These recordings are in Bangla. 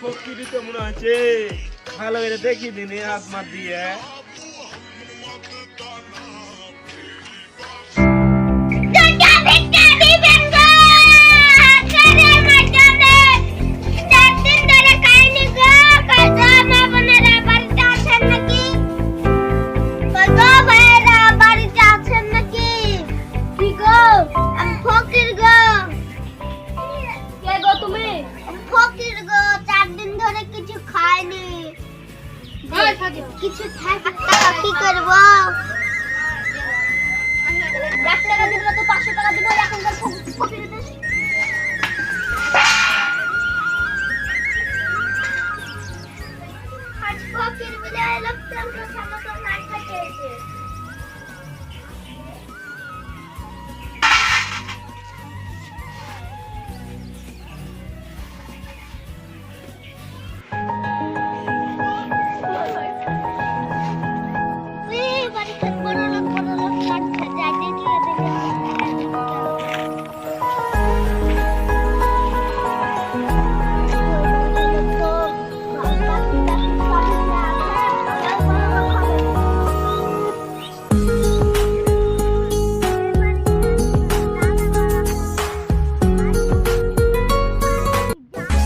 ফকিরি তো মনে হচ্ছে, ভালো করে দেখি দিনে হাত মার দিয়ে। কিছু থাকে কি করব? 1 টাকা দিলে তো 500 টাকা দিব। এখন ফকির দেশ আজ ফকির বলে লোকজন সামনে তো নাই খেয়েছে।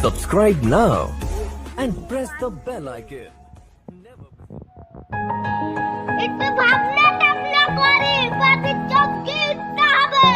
Subscribe now and press the bell icon. একটু ভাবনা টাবনা করে বাড়ি চোখে উঠতে হবে।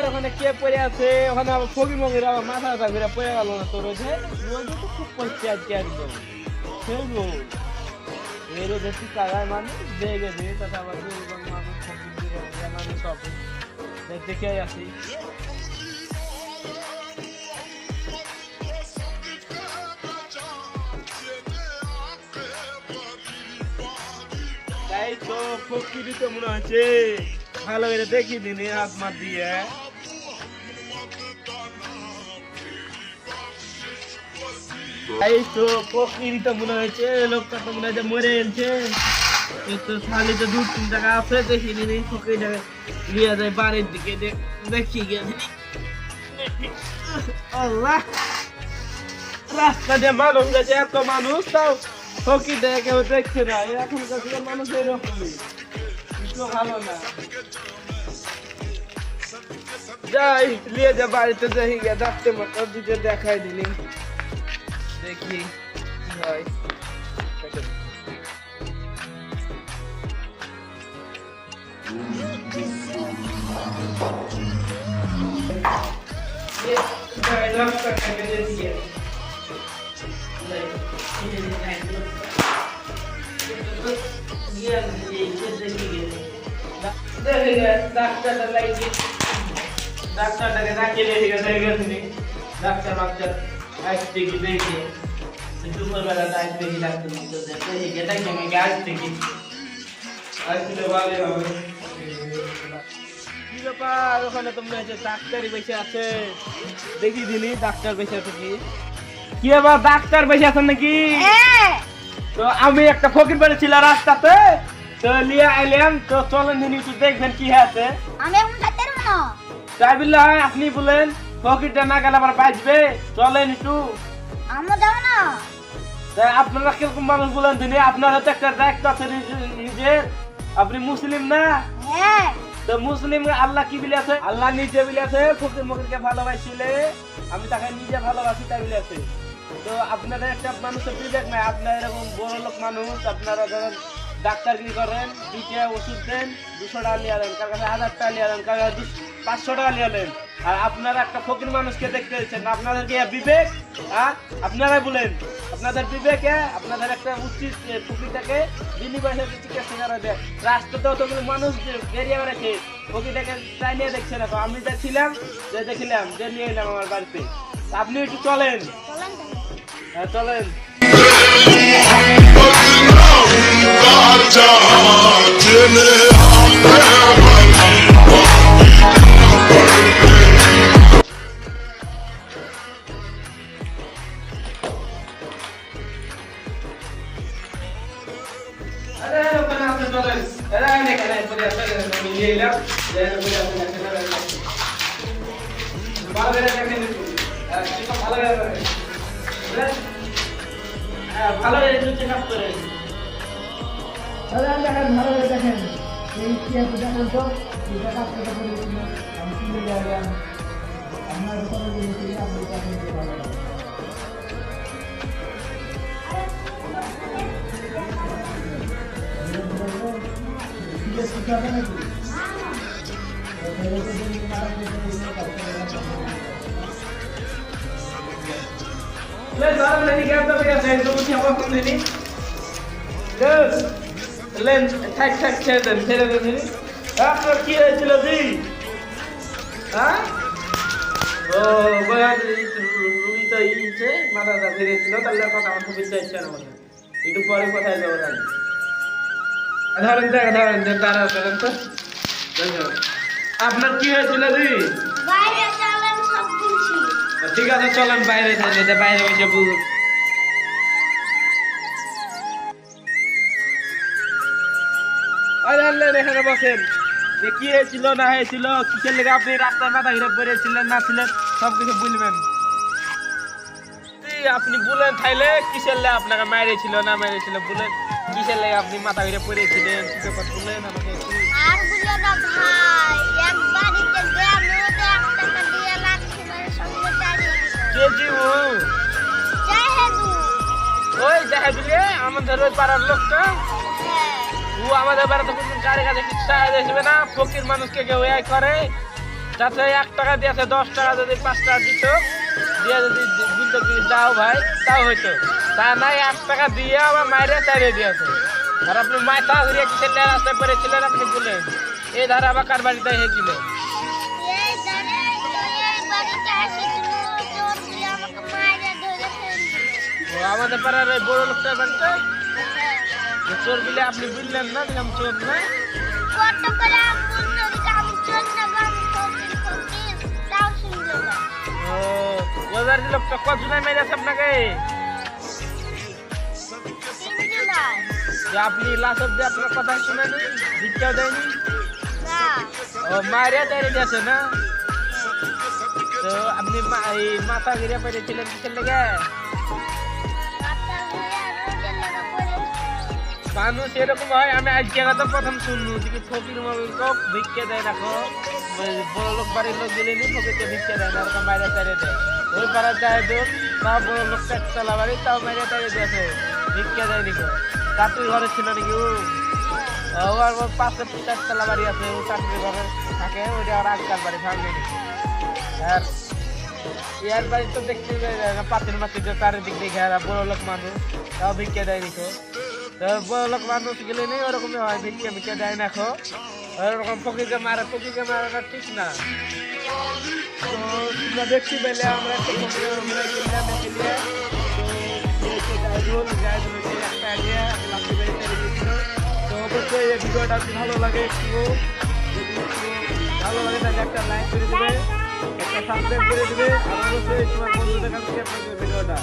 ওখানে কে পড়ে আছে, ওখানে আবার ফকির মঙ্গির আবার মাথা ব্যথা ঘুরে পড়ে গেল না। তো রোদে রোদে তো খুব পড়ছে আজকে একদম খেলবো এই রোদে কাগায় মানুষ দেখে দিয়ে তাতে আবার মানুষ মানুষ সব দেখে আসি। তাই তো ফকিরি তো মনে হচ্ছে, ভালো করে দেখি দিনে হাত মার দিয়ে। এই তো ফকিরি তো মনে হয়েছে, লোকটা তো মনে হচ্ছে মরে গেছে। তো খালি তো 2-3 টাকা আছে দেখি দিনি ফকির টাকা লিয়া যায় বাড়ির দিকে দেখি গেছি আল্লাহ রাস্তা দিয়ে মানুষ গেছে এত মানুষ তাও ফকির টাকা কেউ দেখছে না এখন কাছে মানুষ এরকমই কিছু ভালো না যাই লিয়ে যা বাড়িতে দেখি গিয়ে ডাক্তার মাত্র দিতে দেখাই দিলি দেখি কি হয় ডাক্তারটাকে ডাকিয়ে রেখে গেছে ডাক্তার মাস্টার আসতে কি দেখে দুপুরবেলা আসতে কি ডাক্তার দেখে ডাক্তার আমাকে আসতে কি আসলে ভালো হবে কি ব্যাপার ওখানে তোমরা যে ডাক্তারই বসে আছে দেখি দিলি ডাক্তার বসে আছে কি আবার ডাক্তার বসে আছেন নাকি তো আমি একটা ফকির বাড়ি ছিল রাস্তাতে তো লিয়ে আইলাম তো চলেন দিন একটু দেখবেন কি আছে আমি এখন খাইতে পারবো না তাই বিল্লাহ আপনি বলেন ফকিরটা না গেলে আবার বাঁচবে চলেন একটু আমরা যাবো না তাই আপনারা কিরকম মানুষ বলেন দিনে আপনার তো একটা দায়িত্ব আছে নিজের আপনি মুসলিম না হ্যাঁ তো মুসলিম আল্লাহ কি বলে আছে আল্লাহ নিজে বলে আছে ফকির মকিরকে ভালোবাসিলে আমি তাকে নিজে ভালোবাসি তাই বলে আছে তো আপনারা একটা মানুষের বিবেক নাই আপনারা এরকম বড় লোক মানুষ আপনারা ধরেন ডাক্তারগিরি করেন দুইটা ওষুধ দেন 200 টাকা নিয়ে আনেন কার কাছে 1000 টাকা নিয়ে আনেন কার কাছে 500 টাকা নিয়ে আনেন আর আপনারা একটা ফকির মানুষকে দেখতে এসেছেন আপনাদের কি বিবেক হ্যাঁ আপনারাই বলেন আপনাদের বিবেকে আপনাদের একটা উচিত ফকিরটাকে বিনিময়ে চিকিৎসা করা দেয় রাস্তাতেও তো মানুষ বেরিয়ে বেড়েছে ফকিরটাকে চাই নিয়ে দেখছে না তো আমি দেখছিলাম যে দেখলাম যে নিয়ে এলাম আমার বাড়িতে আপনি একটু চলেন হ্যাঁ চলেন ভালো চেক আপ করেন ভালো দেখেন এই কি আছে দেখেন তো এটা কাজটা করেছিল আমি কিনে গেলাম আপনার দোকানে গিয়ে আপনি কাছে ভালো Let's start with the game that we are saying. So we have a phone ready. Yes. Let's tag share them. Share them ready. After here, chalo ji. हाँ? Oh, boya रुई तो ये से माता दा फिर चलो तल्ला को काम को बिल्कुल अच्छा ना itu pore কোথায় যাব না আধারণ দেন তারা করেন তো আপনার কি হয়েছিল জি বাইরে চলেন সব বলছি ঠিক আছে চলেন বাইরে তাহলে বাইরে বসে বলুন আরে আল্লাহ এখানে বসেন যে কি হয়েছিল না হয়েছিল কিসের লেগে আপনি রাস্তার মাথা ঘুরে পড়েছিলেন না ছিলেন সব কিছু বলবেন আপনি বলেন তাইলে কিসের লেগে আপনাকে মেরেছিল না মেরেছিল বলেন কিসের লেগে আপনি মাথা ঘুরে পড়েছিলেন কি ব্যাপার বলেন আমাকে একটু আর বলিও না ভাই একবারই গ্রামে 1 টাকা দিয়ে লাগছে মানে সঙ্গে দাঁড়িয়ে কে জি ও জাহেদু ওই জাহেদুলে আমাদের ওই পাড়ার লোকটা হ্যাঁ ও আমাদের বাড়িতে কোন কারে কাছে কিছু টাকা দেবে না ফকির মানুষকে কেউ এই করে তাতে 1 টাকা দিয়েছে 10 টাকা যদি 5 টাকা দিত দিয়ে যদি বলতো কি দাও ভাই তাও হইতো তা নাই 1 টাকা দিয়ে আবার মাইরে তাইরে দিয়েছে আর আপনি মাথা ঘুরিয়ে কিসের লেগে রাস্তায় পড়েছিলেন আপনি বলেন এই ধারা আবার কার বাড়িতে হয়েছিলেন এই জানে এই বাড়িতে আসি তুমি চোর দিয়ে আমাকে মাইরে ধরে ফেললি ও আমাদের পাড়ার ওই বড় লোকটার বাড়িতে চোর বলে আপনি বললেন না যে আমি চোর না কত করে বললো যে আমি চোর না আমি ফকির তাও শুনলো না ও ওদের লোকটা কতজনে মেরেছে আপনাকে তিনজন নাই যে আপনি লাস্ট অব্দি আপনার কথা শুনেনি, ভিক্ষাও দেয়নি? না ও মারিয়া তৈরি দিয়েছে না? তো আপনি এই মাথা ঘিরে পেরেছিলেন কিসের লেগে? মাথা ঘুরে আর রোদের লাগা পড়েছে। মানুষ এরকম হয়, আমি আজকে কথা প্রথম শুনলু যে ফকির মবির কক ভিক্ষা দেয় রাখো, বড় লোক বাড়ির লোক গেলে নি ফকিরকে ভিক্ষা দেয় না, ওরকম বাইরে তাড়িয়ে দেয়। ওই পাড়া যায় দূর, তাও বড় লোক চারতলা বাড়ি, তাও বাইরে তাড়িয়ে দিয়েছে, ভিক্ষা দেয় নিকো। চাকরির ঘরে ছিল নাকি ও? ওর পাশে 4 বাড়ি আছে, ও চাকরির ঘরে থাকে, ওইটা আর আজকাল বাড়ি ভাঙবে নাকি। আর ইয়ার বাড়ি তো দেখতে যায় না, পাতির মাতির চারিদিক দেখে আর বড় লোক মানুষ, তাও ভিক্ষা দেয় নিকো। তো বড় লোক মানুষ গেলে নেই ওরকমই হয়, ভিক্ষা ভিক্ষা দেয় না খো, ওরকম ফকিরকে মারা ঠিক না। তো তোমরা দেখতে পেলে আমরা একটা ফকিরের অভিনয় করলাম এখানে। তো জায়দুলকে একটা আইডিয়া লাফি বেড়ে চলে গেছিল। তো অবশ্যই এই ভিডিওটা যদি ভালো লাগে যদি ভালো লাগে তাহলে একটা লাইক করে দেবে, একটা সাবস্ক্রাইব করে দেবে, আর অবশ্যই তোমার বন্ধুদের কাছে ভিডিওটা